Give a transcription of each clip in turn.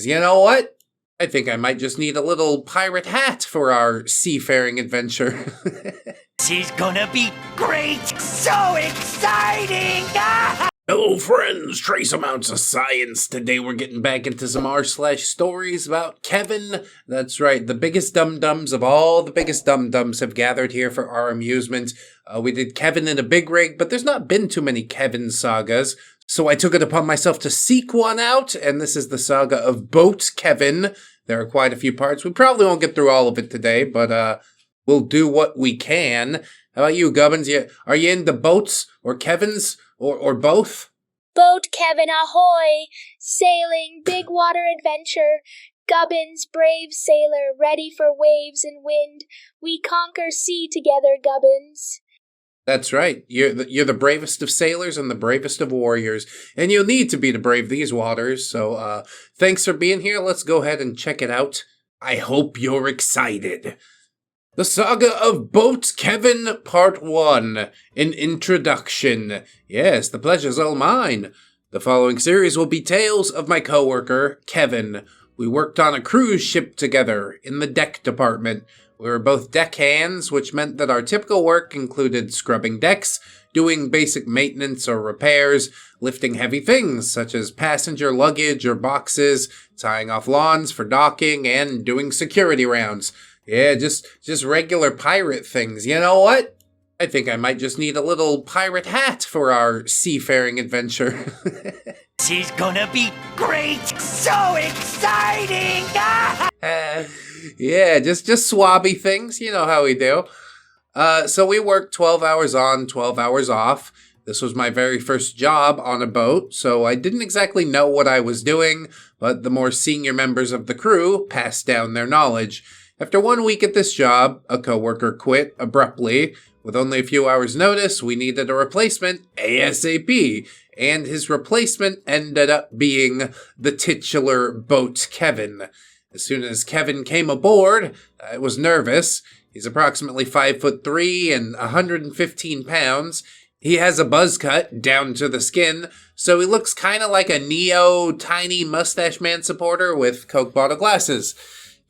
You know what? I think I might just need a little pirate hat for our seafaring adventure. She's gonna be great! So exciting! Hello friends, trace amounts of science. Today we're getting back into some r/stories about Kevin. That's right, the biggest dum-dums of all the biggest dum-dums have gathered here for our amusement. We did Kevin in a big rig, but there's not been too many Kevin sagas. So I took it upon myself to seek one out, and this is the saga of Boat Kevin. There are quite a few parts. We probably won't get through all of it today, but we'll do what we can. How about you, Gubbins? Are you into boats or Kevins or both? Boat Kevin ahoy! Sailing, big water adventure. Gubbins, brave sailor, ready for waves and wind. We conquer sea together, Gubbins. That's right. You're the bravest of sailors and the bravest of warriors. And you'll need to be to brave these waters. So thanks for being here. Let's go ahead and check it out. I hope you're excited. The Saga of Boat Kevin, Part 1. An Introduction. Yes, the pleasure's all mine. The following series will be tales of my coworker, Kevin. We worked on a cruise ship together in the deck department. We were both deckhands, which meant that our typical work included scrubbing decks, doing basic maintenance or repairs, lifting heavy things such as passenger luggage or boxes, tying off lawns for docking, and doing security rounds. Yeah, just regular pirate things. You know what? I think I might just need a little pirate hat for our seafaring adventure. She's gonna be great! So exciting! Yeah, just swabby things. You know how we do. So we worked 12 hours on, 12 hours off. This was my very first job on a boat, so I didn't exactly know what I was doing, but the more senior members of the crew passed down their knowledge. After 1 week at this job, a coworker quit abruptly. With only a few hours' notice, we needed a replacement ASAP, and his replacement ended up being the titular Boat Kevin. As soon as Kevin came aboard, I was nervous. He's approximately 5'3" and 115 pounds. He has a buzz cut down to the skin, so he looks kind of like a Neo tiny mustache man supporter with Coke bottle glasses.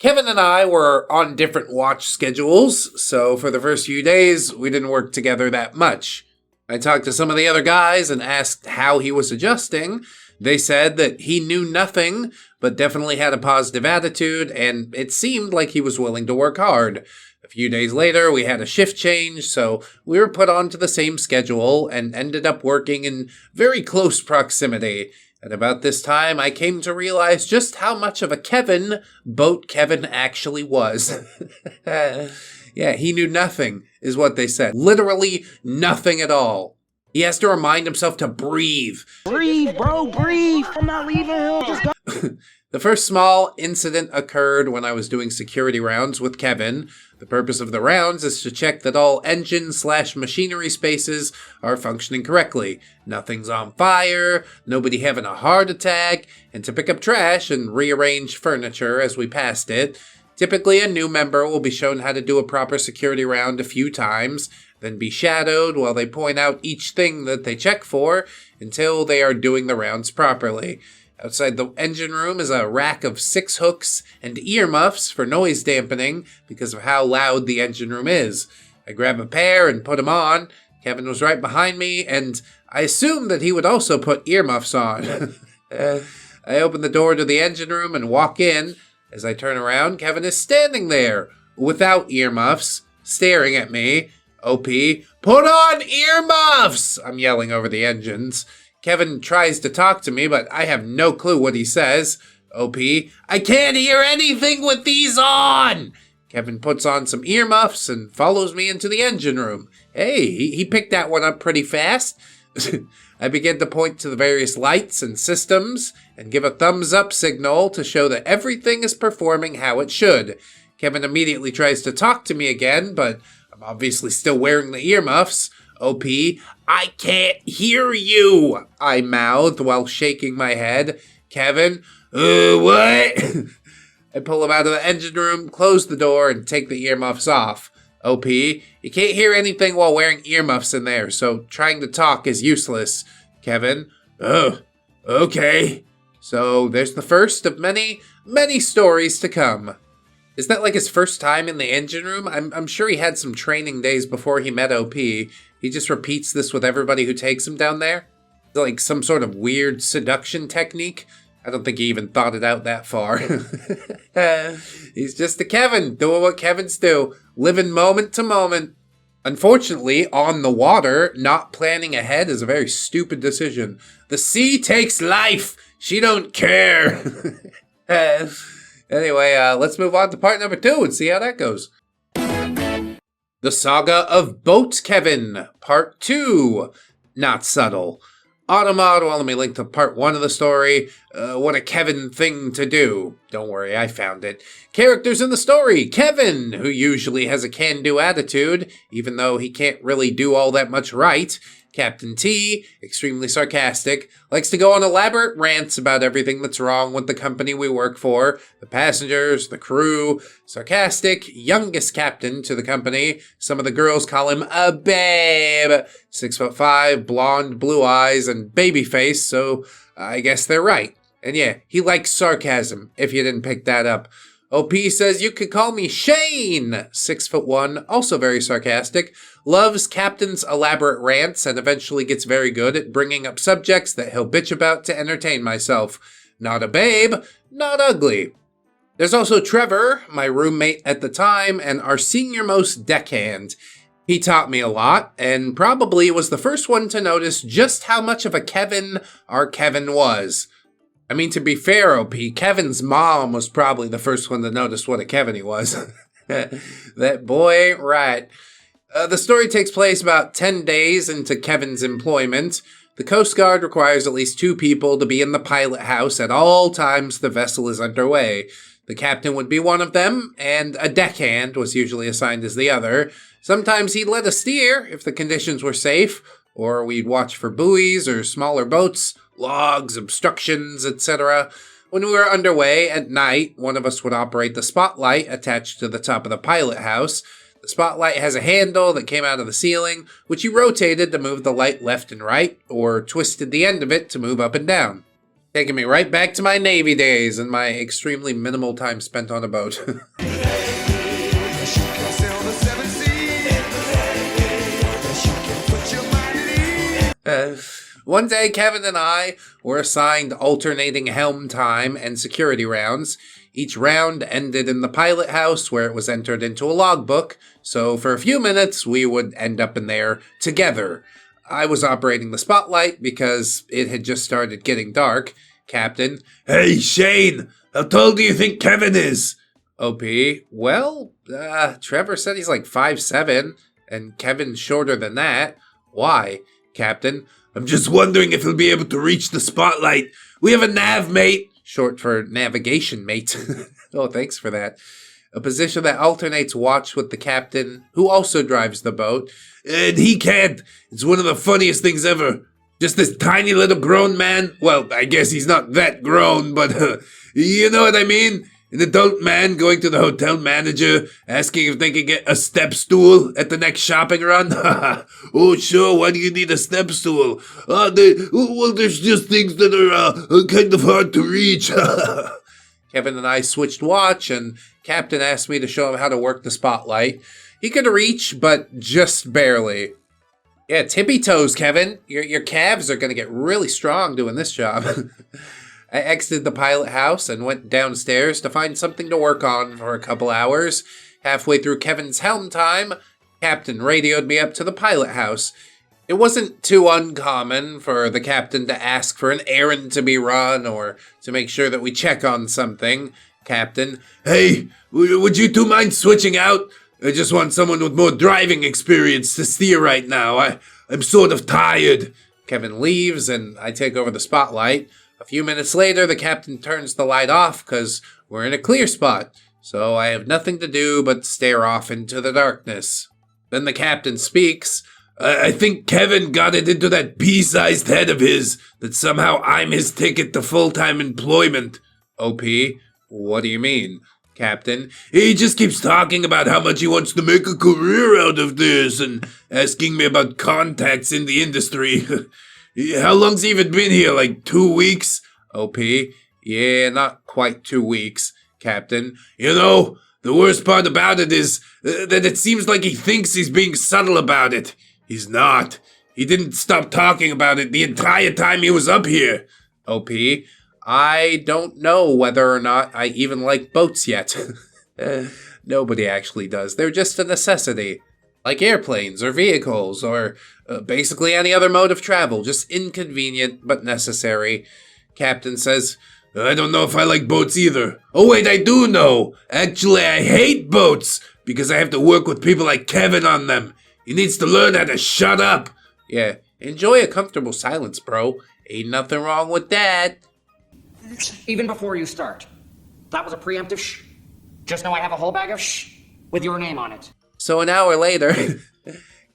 Kevin and I were on different watch schedules, so for the first few days, we didn't work together that much. I talked to some of the other guys and asked how he was adjusting. They said that he knew nothing, but definitely had a positive attitude, and it seemed like he was willing to work hard. A few days later, we had a shift change, so we were put onto the same schedule and ended up working in very close proximity. At about this time, I came to realize just how much of a Kevin Boat Kevin actually was. Yeah, he knew nothing, is what they said. Literally nothing at all. He has to remind himself to breathe. Breathe, bro, breathe. I'm not leaving him. Just go. The first small incident occurred when I was doing security rounds with Kevin. The purpose of the rounds is to check that all engine/machinery spaces are functioning correctly. Nothing's on fire, nobody having a heart attack, and to pick up trash and rearrange furniture as we passed it. Typically, a new member will be shown how to do a proper security round a few times, then be shadowed while they point out each thing that they check for until they are doing the rounds properly. Outside the engine room is a rack of 6 hooks and earmuffs for noise dampening because of how loud the engine room is. I grab a pair and put them on. Kevin was right behind me, and I assumed that he would also put earmuffs on. I open the door to the engine room and walk in. As I turn around, Kevin is standing there without earmuffs, staring at me. OP, put on earmuffs! I'm yelling over the engines. Kevin tries to talk to me, but I have no clue what he says. OP, I can't hear anything with these on! Kevin puts on some earmuffs and follows me into the engine room. Hey, he picked that one up pretty fast. I begin to point to the various lights and systems and give a thumbs up signal to show that everything is performing how it should. Kevin immediately tries to talk to me again, but I'm obviously still wearing the earmuffs. OP, I can't hear you, I mouthed while shaking my head. Kevin, what? I pull him out of the engine room, close the door, and take the earmuffs off. OP, you can't hear anything while wearing earmuffs in there, so trying to talk is useless. Kevin, oh, okay. So there's the first of many, many stories to come. Is that like his first time in the engine room? I'm sure he had some training days before he met OP. He just repeats this with everybody who takes him down there? Like some sort of weird seduction technique? I don't think he even thought it out that far. He's just a Kevin, doing what Kevins do, living moment to moment. Unfortunately, on the water, not planning ahead is a very stupid decision. The sea takes life. She don't care. Anyway, let's move on to part number 2 and see how that goes. The Saga of Boat Kevin, Part 2. Not subtle. Automod, well, let me link to part 1 of the story. What a Kevin thing to do. Don't worry, I found it. Characters in the story. Kevin, who usually has a can-do attitude, even though he can't really do all that much right. Captain T, extremely sarcastic, likes to go on elaborate rants about everything that's wrong with the company we work for, the passengers, the crew. Sarcastic, youngest captain to the company. Some of the girls call him a babe. 6'5", blonde, blue eyes, and baby face, so I guess they're right. And yeah, he likes sarcasm, if you didn't pick that up. OP says you could call me Shane, 6'1", also very sarcastic, loves Captain's elaborate rants and eventually gets very good at bringing up subjects that he'll bitch about to entertain myself. Not a babe, not ugly. There's also Trevor, my roommate at the time and our senior-most deckhand. He taught me a lot and probably was the first one to notice just how much of a Kevin our Kevin was. I mean, to be fair, OP, Kevin's mom was probably the first one to notice what a Kevin he was. That boy ain't right. The story takes place about 10 days into Kevin's employment. The Coast Guard requires at least 2 people to be in the pilot house at all times the vessel is underway. The captain would be one of them, and a deckhand was usually assigned as the other. Sometimes he'd let us steer if the conditions were safe, or we'd watch for buoys or smaller boats, logs, obstructions, etc. When we were underway at night, one of us would operate the spotlight attached to the top of the pilot house. The spotlight has a handle that came out of the ceiling, which you rotated to move the light left and right, or twisted the end of it to move up and down. Taking me right back to my Navy days and my extremely minimal time spent on a boat. One day, Kevin and I were assigned alternating helm time and security rounds. Each round ended in the pilot house where it was entered into a logbook, so for a few minutes we would end up in there together. I was operating the spotlight because it had just started getting dark. Captain: Hey, Shane, how tall do you think Kevin is? OP: Well, Trevor said he's like 5'7", and Kevin's shorter than that. Why? Captain: I'm just wondering if he'll be able to reach the spotlight. We have a nav mate. Short for navigation mate. Oh, thanks for that. A position that alternates watch with the captain, who also drives the boat. And he can't. It's one of the funniest things ever. Just this tiny little grown man. Well, I guess he's not that grown, but you know what I mean? An adult man going to the hotel manager, asking if they can get a step stool at the next shopping run. Oh, sure, why do you need a step stool? Well, there's just things that are kind of hard to reach. Kevin and I switched watch, and Captain asked me to show him how to work the spotlight. He could reach, but just barely. Yeah, tippy toes, Kevin. Your calves are going to get really strong doing this job. I exited the pilot house and went downstairs to find something to work on for a couple hours. Halfway through Kevin's helm time, Captain radioed me up to the pilot house. It wasn't too uncommon for the captain to ask for an errand to be run or to make sure that we check on something. Captain: Hey, would you two mind switching out? I just want someone with more driving experience to steer right now. I'm sort of tired. Kevin leaves and I take over the spotlight. A few minutes later, the captain turns the light off because we're in a clear spot, so I have nothing to do but stare off into the darkness. Then the captain speaks. I think Kevin got it into that pea-sized head of his that somehow I'm his ticket to full-time employment. OP: What do you mean? Captain: He just keeps talking about how much he wants to make a career out of this and asking me about contacts in the industry. How long's he even been here, like 2 weeks? OP, yeah, not quite 2 weeks. Captain, You know, the worst part about it is that it seems like he thinks he's being subtle about it. He's not. He didn't stop talking about it the entire time he was up here. OP, I don't know whether or not I even like boats yet. Nobody actually does. They're just a necessity. Like airplanes or vehicles or basically any other mode of travel. Just inconvenient but necessary. Captain says, I don't know if I like boats either. Oh wait, I do know. Actually, I hate boats because I have to work with people like Kevin on them. He needs to learn how to shut up. yeah, enjoy a comfortable silence, bro. Ain't nothing wrong with that. Even before you start. That was a preemptive shh. Just know I have a whole bag of shh with your name on it. So an hour later,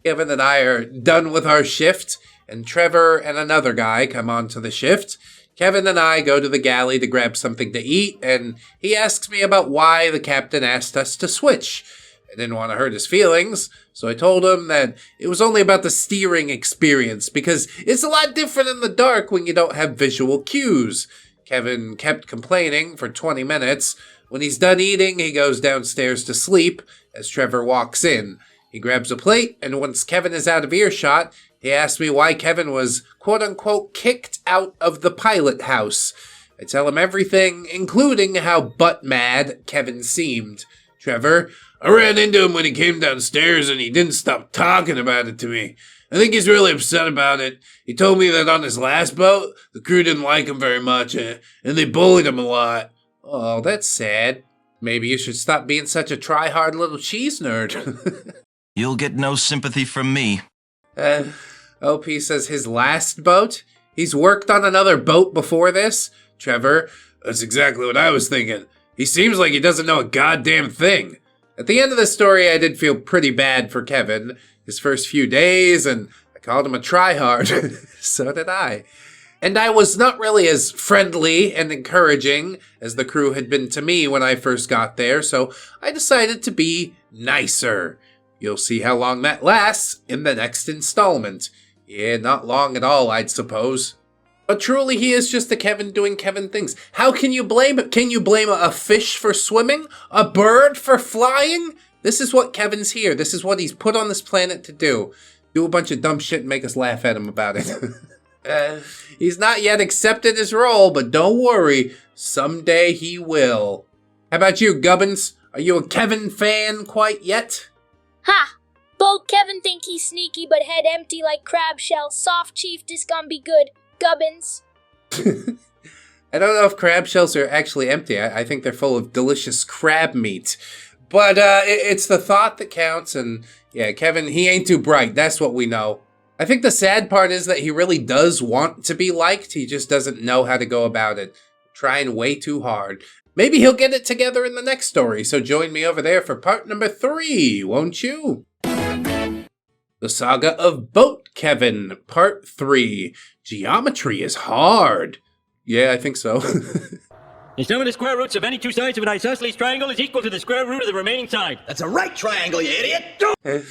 Kevin and I are done with our shift, and Trevor and another guy come onto the shift. Kevin and I go to the galley to grab something to eat, and he asks me about why the captain asked us to switch. I didn't want to hurt his feelings, so I told him that it was only about the steering experience, because it's a lot different in the dark when you don't have visual cues. Kevin kept complaining for 20 minutes. When he's done eating, he goes downstairs to sleep as Trevor walks in. He grabs a plate, and once Kevin is out of earshot, he asks me why Kevin was quote-unquote kicked out of the pilot house. I tell him everything, including how butt-mad Kevin seemed. Trevor, I ran into him when he came downstairs and he didn't stop talking about it to me. I think he's really upset about it. He told me that on his last boat, the crew didn't like him very much and they bullied him a lot. oh, that's sad. Maybe you should stop being such a try-hard little cheese nerd. You'll get no sympathy from me. OP says his last boat? He's worked on another boat before this? Trevor, That's exactly what I was thinking. He seems like he doesn't know a goddamn thing. at the end of the story, I did feel pretty bad for Kevin. His first few days, and I called him a tryhard. So did I. And I was not really as friendly and encouraging as the crew had been to me when I first got there, so I decided to be nicer. You'll see how long that lasts in the next installment. Yeah, not long at all, I'd suppose. But truly, he is just a Kevin doing Kevin things. How can you blame it? Can you blame a fish for swimming? A bird for flying? This is what Kevin's here. This is what he's put on this planet to do. Do a bunch of dumb shit and make us laugh at him about it. He's not yet accepted his role, but don't worry. Someday he will. How about you, Gubbins? Are you a Kevin fan quite yet? Ha! Bold Kevin think he's sneaky, but head empty like crab shell. Soft chief, this gon' be good. Gubbins. I don't know if crab shells are actually empty. I think they're full of delicious crab meat. But it's the thought that counts, and yeah, Kevin, he ain't too bright. That's what we know. I think the sad part is that he really does want to be liked. He just doesn't know how to go about it. Trying way too hard. Maybe he'll get it together in the next story, so join me over there for part number 3, won't you? The Saga of Boat Kevin, part 3. Geometry is hard. Yeah, I think so. The sum of the square roots of any two sides of an isosceles triangle is equal to the square root of the remaining side. That's a right triangle, you idiot!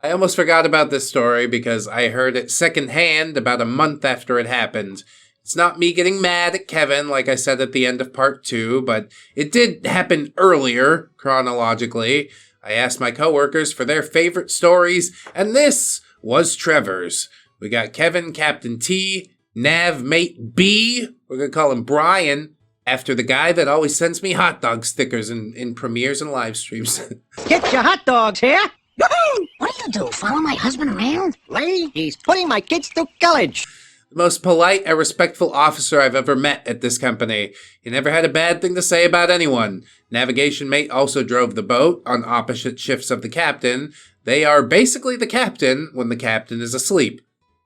I almost forgot about this story because I heard it secondhand about a month after it happened. It's not me getting mad at Kevin, like I said at the end of part 2, but it did happen earlier, chronologically. I asked my coworkers for their favorite stories, and this was Trevor's. We got Kevin, Captain T, Nav Mate B, we're gonna call him Brian, after the guy that always sends me hot dog stickers in premieres and live streams. Get your hot dogs here. Woohoo! What do you do? Follow my husband around? Lady, he's putting my kids through college. The most polite and respectful officer I've ever met at this company. He never had a bad thing to say about anyone. Navigation mate also drove the boat on opposite shifts of the captain. They are basically the captain when the captain is asleep.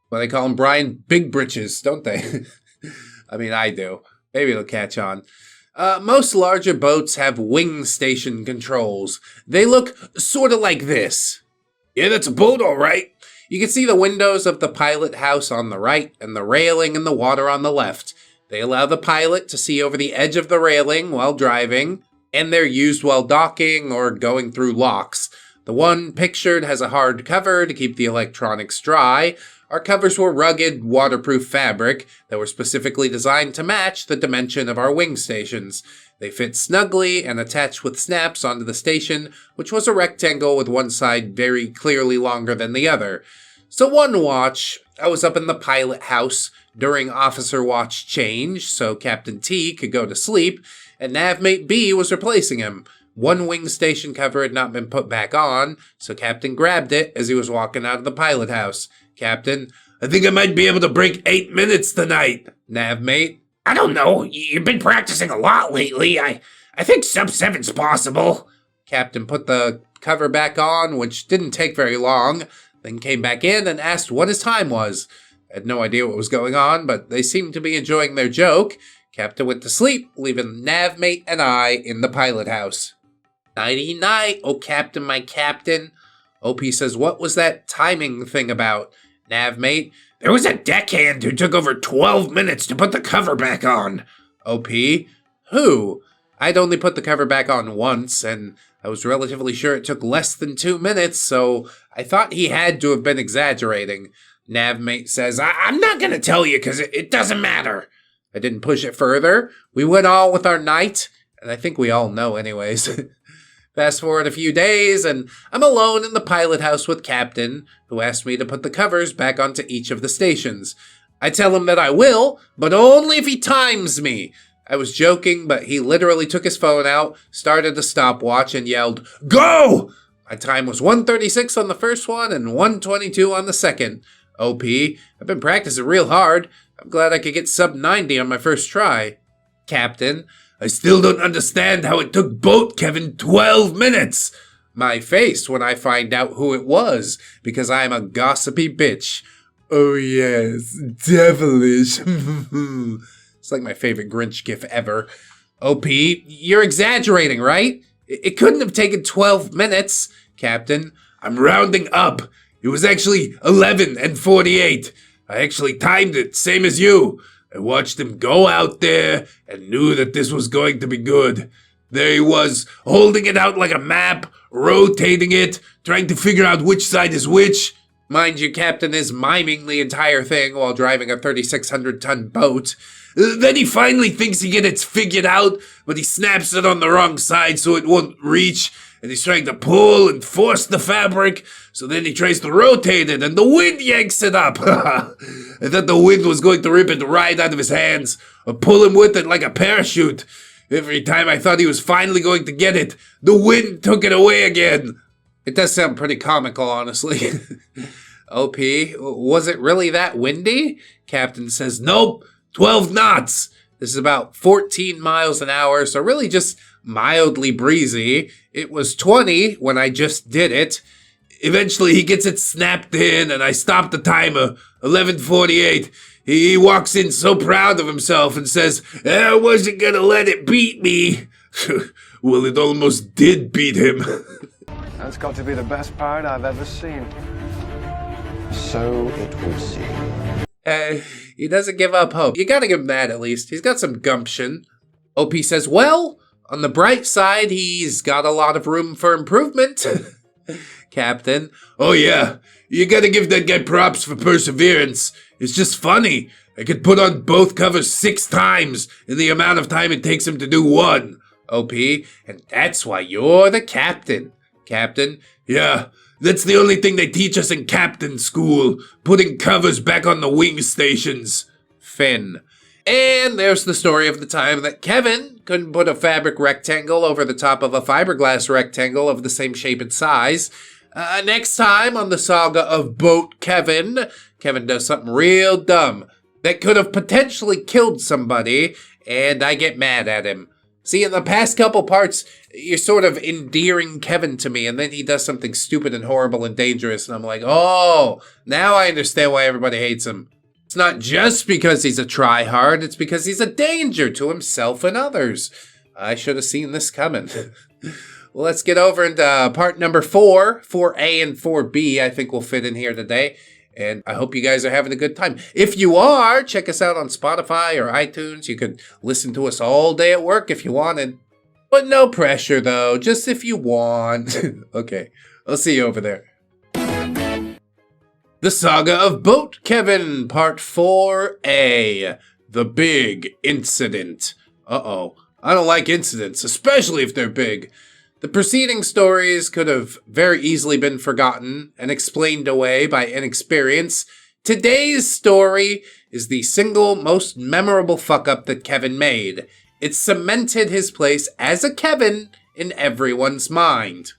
Well, they call him Brian Big Britches, don't they? I mean, I do. Maybe it'll catch on. Most larger boats have wing station controls. They look sort of like this. Yeah, that's a boat, all right. You can see the windows of the pilot house on the right and the railing in the water on the left. They allow the pilot to see over the edge of the railing while driving, and they're used while docking or going through locks. The one pictured has a hard cover to keep the electronics dry, Our covers were rugged, waterproof fabric that were specifically designed to match the dimension of our wing stations. They fit snugly and attached with snaps onto the station, which was a rectangle with one side very clearly longer than the other. So one watch, I was up in the pilot house during officer watch change, so Captain T could go to sleep, and Navmate B was replacing him. One wing station cover had not been put back on, so Captain grabbed it as he was walking out of the pilot house. Captain, I think I might be able to break 8 minutes tonight. Navmate, I don't know. You've been practicing a lot lately. I think sub 7's possible. Captain put the cover back on, which didn't take very long, then came back in and asked what his time was. I had no idea what was going on, but they seemed to be enjoying their joke. Captain went to sleep, leaving Navmate and I in the pilot house. Nighty-night, oh Captain, my Captain. OP says, what was that timing thing about? Navmate, there was a deckhand who took over 12 minutes to put the cover back on. OP, who? I'd only put the cover back on once, and I was relatively sure it took less than 2 minutes, so I thought he had to have been exaggerating. Navmate says, I'm not gonna tell you because it doesn't matter. I didn't push it further. We went on with our night, and I think we all know anyways. Fast forward a few days, and I'm alone in the pilot house with Captain, who asked me to put the covers back onto each of the stations. I tell him that I will, but only if he times me. I was joking, but he literally took his phone out, started a stopwatch, and yelled, "Go!" My time was 1:36 on the first one and 1:22 on the second. OP, I've been practicing real hard. I'm glad I could get sub 90 on my first try. Captain, I still don't understand how it took boat Kevin 12 minutes. My face when I find out who it was, because I'm a gossipy bitch. Oh yes, devilish. It's like my favorite Grinch gif ever. OP, you're exaggerating, right? It couldn't have taken 12 minutes. Captain, I'm rounding up. It was actually 11 and 48. I actually timed it, same as you. I watched him go out there and knew that this was going to be good. There he was, holding it out like a map, rotating it, trying to figure out which side is which. Mind you, Captain is miming the entire thing while driving a 3,600-ton boat. Then he finally thinks he gets it figured out, but he snaps it on the wrong side so it won't reach, and he's trying to pull and force the fabric, so then he tries to rotate it, and the wind yanks it up. I thought the wind was going to rip it right out of his hands, or pull him with it like a parachute. Every time I thought he was finally going to get it, the wind took it away again. It does sound pretty comical, honestly. OP, was it really that windy? Captain says, nope, 12 knots. This is about 14 miles an hour, so really just mildly breezy. It was 20 when I just did it. Eventually he gets it snapped in and I stop the timer, 11:48. He walks in so proud of himself and says, I wasn't gonna let it beat me. Well, it almost did beat him. That's got to be the best part I've ever seen. So it would seem. He doesn't give up hope. You gotta give him that at least. He's got some gumption. OP says, well, on the bright side, he's got a lot of room for improvement. Captain, oh yeah, you gotta give that guy props for perseverance. It's just funny. I could put on both covers 6 times in the amount of time it takes him to do one. OP, and that's why you're the captain. Captain, yeah, that's the only thing they teach us in captain school, putting covers back on the wing stations. Finn. And there's the story of the time that Kevin couldn't put a fabric rectangle over the top of a fiberglass rectangle of the same shape and size. Next time on the saga of Boat Kevin, Kevin does something real dumb that could have potentially killed somebody, and I get mad at him. See, in the past couple parts, you're sort of endearing Kevin to me, and then he does something stupid and horrible and dangerous, and I'm like, oh, now I understand why everybody hates him. It's not just because he's a tryhard, it's because he's a danger to himself and others. I should have seen this coming. Well, let's get over into part number 4. 4A and 4B, I think will fit in here today. And I hope you guys are having a good time. If you are, check us out on Spotify or iTunes. You could listen to us all day at work if you wanted. But no pressure, though. Just if you want. Okay, I'll see you over there. The Saga of Boat Kevin, Part 4A. The Big Incident. Uh-oh. I don't like incidents, especially if they're big. The preceding stories could have very easily been forgotten and explained away by inexperience. Today's story is the single most memorable fuck-up that Kevin made. It cemented his place as a Kevin in everyone's mind.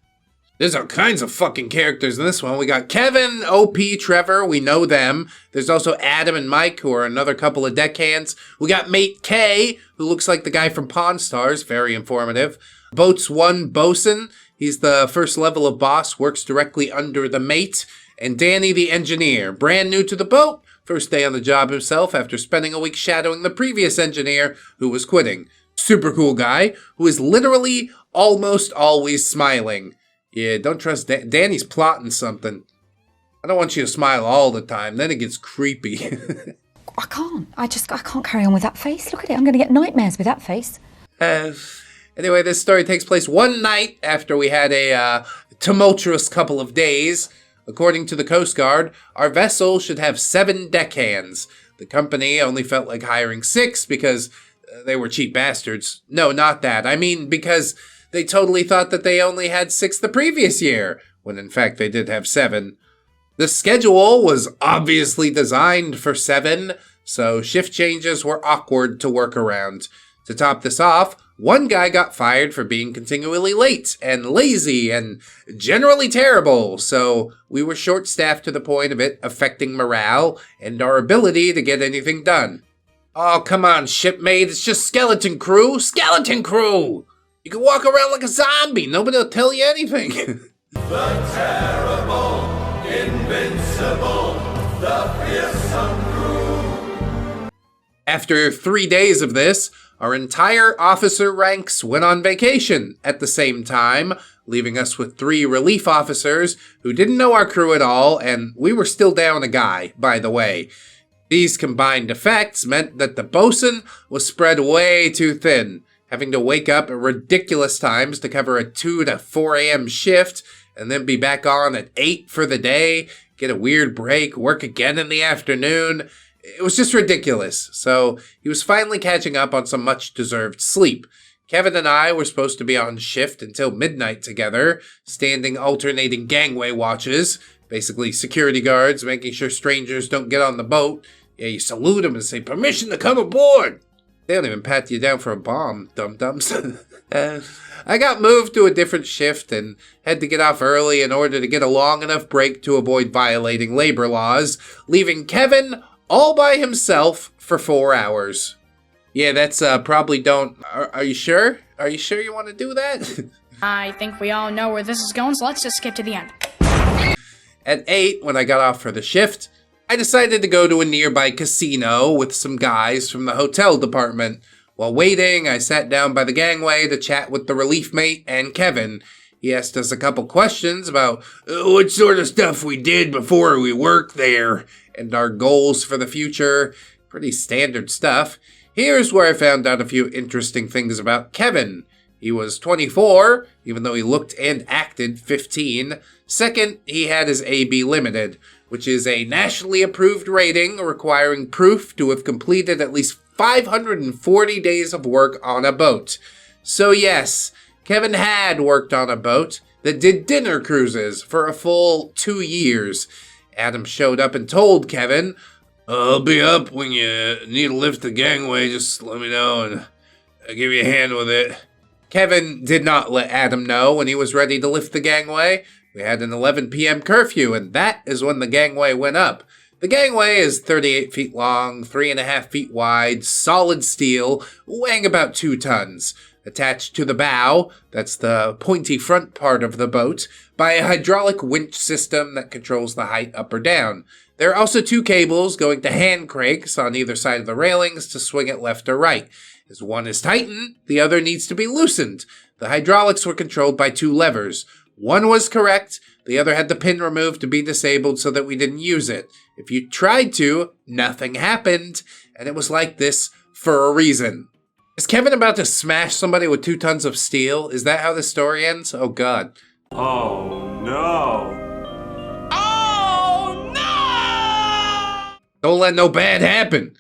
There's all kinds of fucking characters in this one. We got Kevin, OP, Trevor, we know them. There's also Adam and Mike, who are another couple of deckhands. We got Mate K, who looks like the guy from Pawn Stars, very informative. Boats 1 Bosun, he's the first level of boss, works directly under the mate. And Danny the engineer, brand new to the boat, first day on the job himself after spending a week shadowing the previous engineer who was quitting. Super cool guy, who is literally almost always smiling. Yeah, don't trust Danny's plotting something. I don't want you to smile all the time, then it gets creepy. I can't. I can't carry on with that face. Look at it. I'm going to get nightmares with that face. Anyway, this story takes place one night after we had a tumultuous couple of days. According to the Coast Guard, our vessel should have 7 deckhands. The company only felt like hiring 6 because they were cheap bastards. No, not that. I mean, because they totally thought that they only had 6 the previous year, when in fact they did have 7. The schedule was obviously designed for 7, so shift changes were awkward to work around. To top this off, one guy got fired for being continually late and lazy and generally terrible, so we were short-staffed to the point of it affecting morale and our ability to get anything done. Oh, come on, shipmate, it's just skeleton crew! Skeleton crew! You can walk around like a zombie, nobody will tell you anything. The terrible, invincible, the fearsome crew. After 3 days of this, our entire officer ranks went on vacation at the same time, leaving us with 3 relief officers who didn't know our crew at all, and we were still down a guy, by the way. These combined effects meant that the bosun was spread way too thin, having to wake up at ridiculous times to cover a 2 to 4 a.m. shift, and then be back on at 8 for the day, get a weird break, work again in the afternoon. It was just ridiculous, so he was finally catching up on some much-deserved sleep. Kevin and I were supposed to be on shift until midnight together, standing alternating gangway watches, basically security guards, making sure strangers don't get on the boat. Yeah, you salute them and say, "Permission to come aboard!" They don't even pat you down for a bomb, dum-dums. I got moved to a different shift and had to get off early in order to get a long enough break to avoid violating labor laws, leaving Kevin all by himself for 4 hours. Yeah, that's probably don't... Are you sure? Are you sure you want to do that? I think we all know where this is going, so let's just skip to the end. At 8, when I got off for the shift, I decided to go to a nearby casino with some guys from the hotel department. While waiting, I sat down by the gangway to chat with the relief mate and Kevin. He asked us a couple questions about what sort of stuff we did before we worked there, and our goals for the future. Pretty standard stuff. Here's where I found out a few interesting things about Kevin. He was 24, even though he looked and acted 15. Second, he had his AB Limited, which is a nationally approved rating requiring proof to have completed at least 540 days of work on a boat. So yes, Kevin had worked on a boat that did dinner cruises for a full 2 years. Adam showed up and told Kevin, "I'll be up when you need to lift the gangway, just let me know and I'll give you a hand with it." Kevin did not let Adam know when he was ready to lift the gangway. We had an 11 p.m. curfew, and that is when the gangway went up. The gangway is 38 feet long, 3.5 feet wide, solid steel, weighing about 2 tons. Attached to the bow, that's the pointy front part of the boat, by a hydraulic winch system that controls the height up or down. There are also 2 cables going to hand cranks on either side of the railings to swing it left or right. As one is tightened, the other needs to be loosened. The hydraulics were controlled by 2 levers. One was correct, the other had the pin removed to be disabled so that we didn't use it. If you tried to, nothing happened, and it was like this for a reason. Is Kevin about to smash somebody with 2 tons of steel? Is that how the story ends? Oh god. Oh no. Oh no! Don't let no bad happen.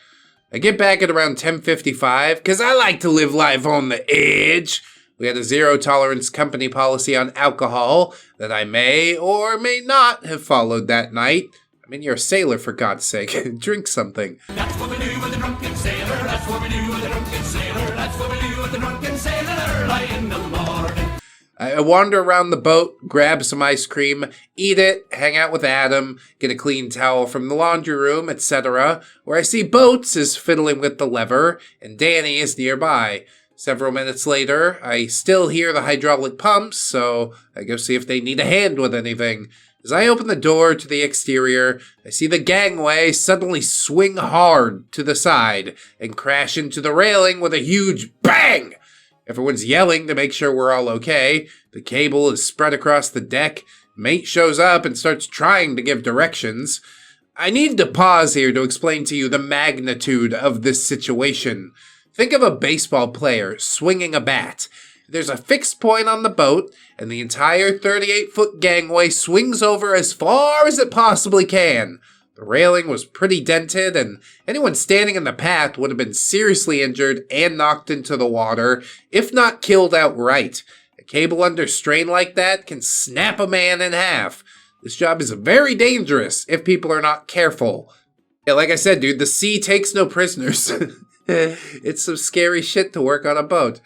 I get back at around 10:55 because I like to live life on the edge. We had a zero-tolerance company policy on alcohol that I may or may not have followed that night. I mean, you're a sailor, for God's sake. Drink something. That's what we do with the drunken sailor. That's what we do with the drunken sailor. That's what we do with the drunken sailor early in the morning. I wander around the boat, grab some ice cream, eat it, hang out with Adam, get a clean towel from the laundry room, etc., where I see Boats is fiddling with the lever, and Danny is nearby. Several minutes later, I still hear the hydraulic pumps, so I go see if they need a hand with anything. As I open the door to the exterior, I see the gangway suddenly swing hard to the side and crash into the railing with a huge bang! Everyone's yelling to make sure we're all okay. The cable is spread across the deck. Mate shows up and starts trying to give directions. I need to pause here to explain to you the magnitude of this situation. Think of a baseball player swinging a bat. There's a fixed point on the boat, and the entire 38-foot gangway swings over as far as it possibly can. The railing was pretty dented, and anyone standing in the path would have been seriously injured and knocked into the water, if not killed outright. A cable under strain like that can snap a man in half. This job is very dangerous if people are not careful. Yeah, like I said, dude, the sea takes no prisoners. It's some scary shit to work on a boat.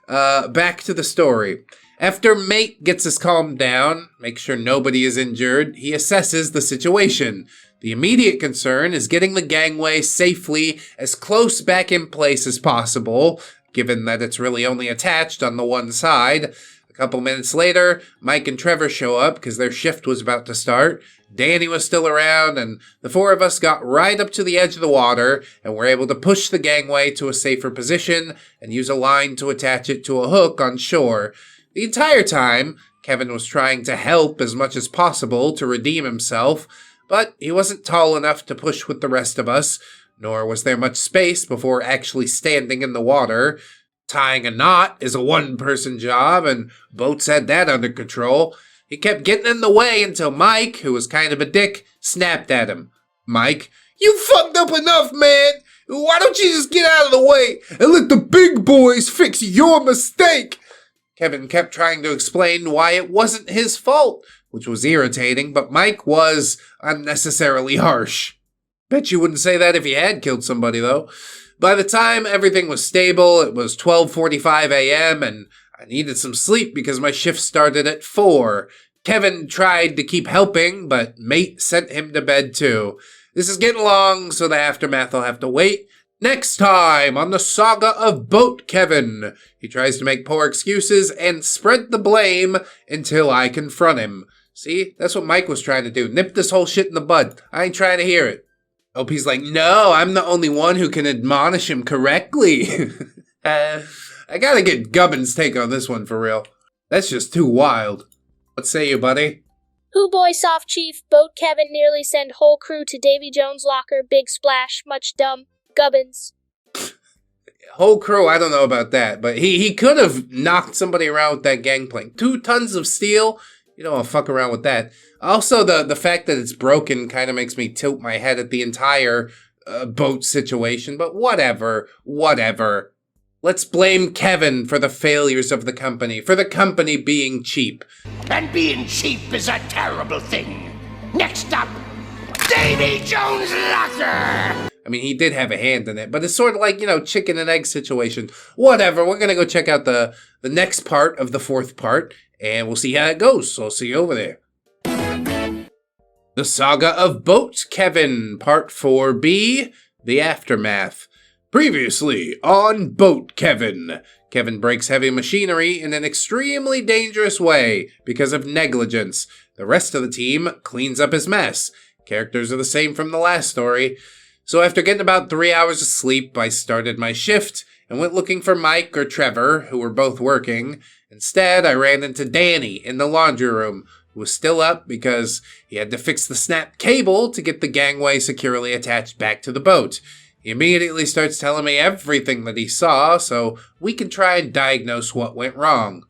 Back to the story. After Mate gets us calmed down, make sure nobody is injured, he assesses the situation. The immediate concern is getting the gangway safely as close back in place as possible, given that it's really only attached on the one side. A couple minutes later, Mike and Trevor show up because their shift was about to start. Danny was still around, and the four of us got right up to the edge of the water and were able to push the gangway to a safer position and use a line to attach it to a hook on shore. The entire time, Kevin was trying to help as much as possible to redeem himself, but he wasn't tall enough to push with the rest of us, nor was there much space before actually standing in the water. Tying a knot is a one-person job, and Boats had that under control. He kept getting in the way until Mike, who was kind of a dick, snapped at him. Mike, you fucked up enough, man! Why don't you just get out of the way and let the big boys fix your mistake? Kevin kept trying to explain why it wasn't his fault, which was irritating, but Mike was unnecessarily harsh. Bet you wouldn't say that if you had killed somebody, though. By the time everything was stable, it was 12:45 a.m., and I needed some sleep because my shift started at 4. Kevin tried to keep helping, but Mate sent him to bed too. This is getting long, so the aftermath will have to wait. Next time on the saga of Boat Kevin, he tries to make poor excuses and spread the blame until I confront him. See, that's what Mike was trying to do. Nip this whole shit in the bud. I ain't trying to hear it. OP's like, no, I'm the only one who can admonish him correctly. I gotta get Gubbin's take on this one for real. That's just too wild. What say you, buddy? Hoo boy soft chief, Boat Kevin nearly send whole crew to Davy Jones' locker, big splash, much dumb. Gubbins. Whole crew, I don't know about that, but he could have knocked somebody around with that gangplank. 2 tons of steel, you don't want to fuck around with that. Also, the fact that it's broken kind of makes me tilt my head at the entire boat situation, but whatever. Let's blame Kevin for the failures of the company, for the company being cheap. And being cheap is a terrible thing. Next up, Davy Jones' locker! I mean, he did have a hand in it, but it's sort of like, chicken and egg situation. Whatever, we're going to go check out the next part of the 4th part, and we'll see how it goes, so I'll see you over there. The Saga of Boat Kevin, Part 4B, The Aftermath. Previously on Boat Kevin. Kevin breaks heavy machinery in an extremely dangerous way because of negligence. The rest of the team cleans up his mess. Characters are the same from the last story. So after getting about 3 hours of sleep, I started my shift and went looking for Mike or Trevor, who were both working. Instead, I ran into Danny in the laundry room, who was still up because he had to fix the snapped cable to get the gangway securely attached back to the boat. He immediately starts telling me everything that he saw, so we can try and diagnose what went wrong.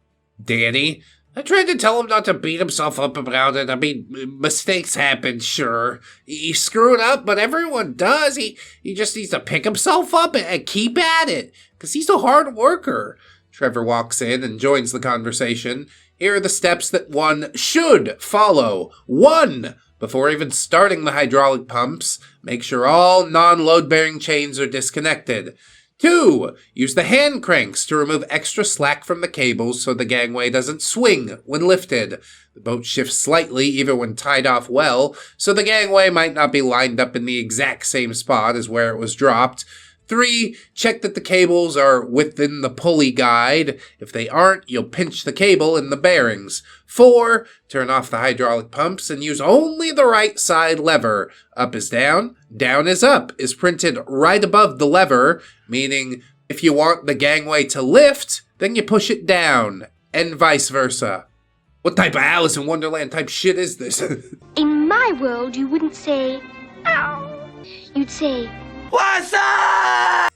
Danny, I tried to tell him not to beat himself up about it. I mean, mistakes happen, sure. He screwed up, but everyone does. He just needs to pick himself up and keep at it, because he's a hard worker. Trevor walks in and joins the conversation. Here are the steps that one should follow. 1. Before even starting the hydraulic pumps, make sure all non-load-bearing chains are disconnected. 2. Use the hand cranks to remove extra slack from the cables so the gangway doesn't swing when lifted. The boat shifts slightly even when tied off well, so the gangway might not be lined up in the exact same spot as where it was dropped. 3. Check that the cables are within the pulley guide. If they aren't, you'll pinch the cable in the bearings. 4. Turn off the hydraulic pumps and use only the right side lever. Up is down, down is up is printed right above the lever, meaning if you want the gangway to lift, then you push it down, and vice versa. What type of Alice in Wonderland type shit is this? In my world, you wouldn't say, ow. You'd say, What's up?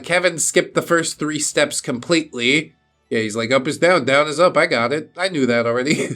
Kevin skipped the first 3 steps completely. Yeah, he's like, up is down, down is up. I got it. I knew that already.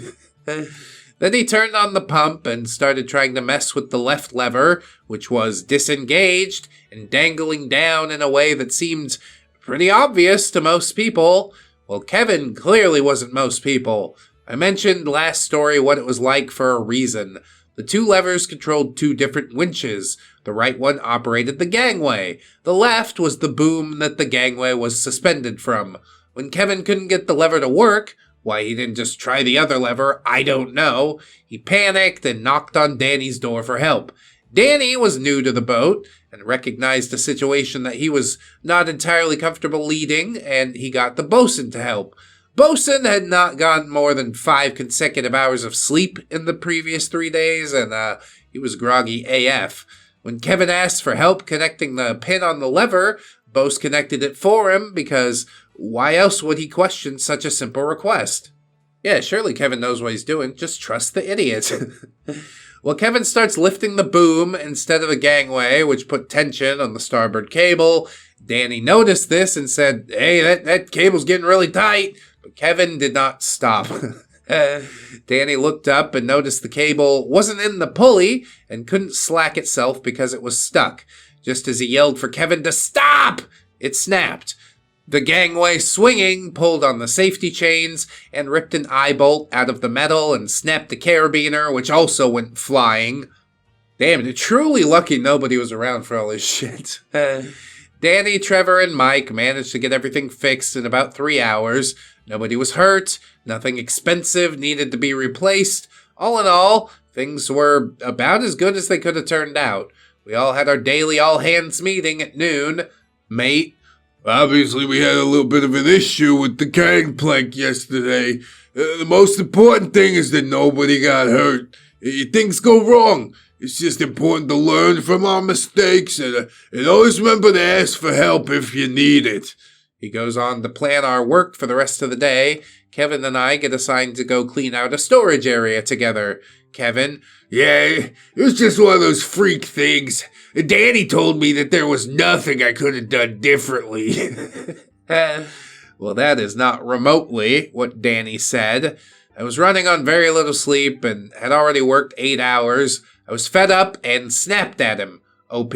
Then he turned on the pump and started trying to mess with the left lever, which was disengaged and dangling down in a way that seemed pretty obvious to most people. Well, Kevin clearly wasn't most people. I mentioned last story what it was like for a reason. The 2 levers controlled 2 different winches. The right one operated the gangway. The left was the boom that the gangway was suspended from. When Kevin couldn't get the lever to work, why he didn't just try the other lever, I don't know. He panicked and knocked on Danny's door for help. Danny was new to the boat and recognized a situation that he was not entirely comfortable leading, and he got the bosun to help. Bosun had not gotten more than 5 consecutive hours of sleep in the previous 3 days, and he was groggy AF. When Kevin asked for help connecting the pin on the lever, Bose connected it for him because why else would he question such a simple request? Yeah, surely Kevin knows what he's doing. Just trust the idiot. Well, Kevin starts lifting the boom instead of the gangway, which put tension on the starboard cable. Danny noticed this and said, hey, that cable's getting really tight. But Kevin did not stop. Danny looked up and noticed the cable wasn't in the pulley and couldn't slack itself because it was stuck. Just as he yelled for Kevin to stop, it snapped. The gangway swinging pulled on the safety chains and ripped an eye bolt out of the metal and snapped the carabiner, which also went flying. Damn, they're truly lucky nobody was around for all this shit. Danny, Trevor, and Mike managed to get everything fixed in about 3 hours. Nobody was hurt. Nothing expensive needed to be replaced. All in all, things were about as good as they could have turned out. We all had our daily all-hands meeting at noon. Mate, Obviously, we had a little bit of an issue with the gangplank yesterday. The most important thing is that nobody got hurt. Things go wrong. It's just important to learn from our mistakes and always remember to ask for help if you need it. He goes on to plan our work for the rest of the day. Kevin and I get assigned to go clean out a storage area together. Kevin, yeah, it was just one of those freak things. Danny told me that there was nothing I could have done differently. Well, that is not remotely what Danny said. I was running on very little sleep and had already worked 8 hours. I was fed up and snapped at him. OP,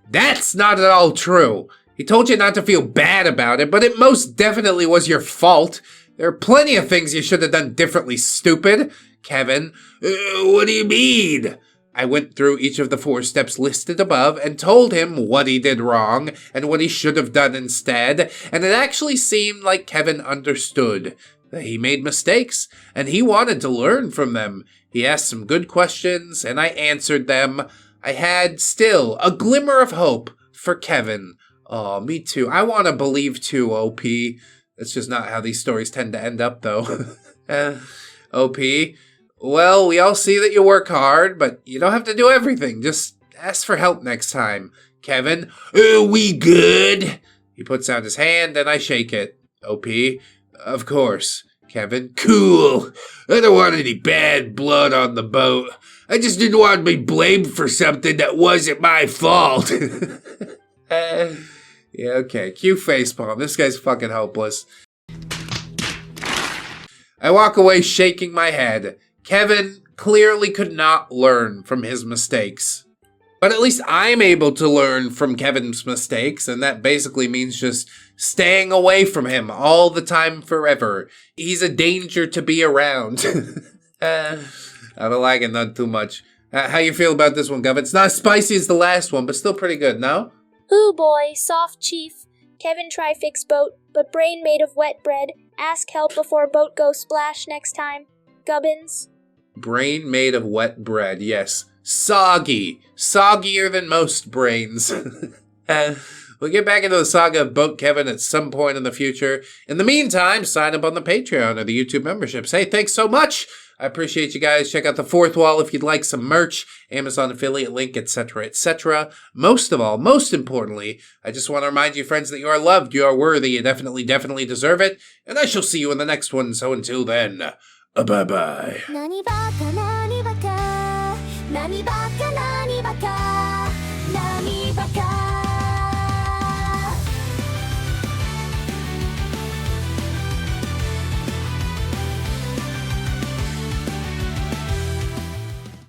that's not at all true. He told you not to feel bad about it, but it most definitely was your fault. There are plenty of things you should have done differently, stupid. Kevin, what do you mean? I went through each of the 4 steps listed above and told him what he did wrong and what he should have done instead, and it actually seemed like Kevin understood that he made mistakes and he wanted to learn from them. He asked some good questions and I answered them. I had still a glimmer of hope for Kevin. Oh, me too. I want to believe too, OP. That's just not how these stories tend to end up, though. OP, well, we all see that you work hard, but you don't have to do everything. Just ask for help next time. Kevin, we good? He puts out his hand and I shake it. OP, of course. Kevin, cool. I don't want any bad blood on the boat. I just didn't want to be blamed for something that wasn't my fault. Yeah, okay. Cue facepalm. This guy's fucking hopeless. I walk away shaking my head. Kevin clearly could not learn from his mistakes. But at least I'm able to learn from Kevin's mistakes, and that basically means just staying away from him all the time forever. He's a danger to be around. I don't like it, not too much. How you feel about this one, Gov? It's not as spicy as the last one, but still pretty good, no? Ooh boy, soft chief. Kevin try fix boat, but brain made of wet bread. Ask help before boat go splash next time. Gubbins. Brain made of wet bread, yes. Soggy. Soggier than most brains. We'll get back into the saga of Boat Kevin at some point in the future. In the meantime, sign up on the Patreon or the YouTube memberships. Hey, thanks so much. I appreciate you guys. Check out the Fourth Wall if you'd like some merch, Amazon affiliate link, etc., etc. Most of all, most importantly, I just want to remind you, friends, that you are loved, you are worthy, you definitely, definitely deserve it, and I shall see you in the next one. So until then, bye-bye.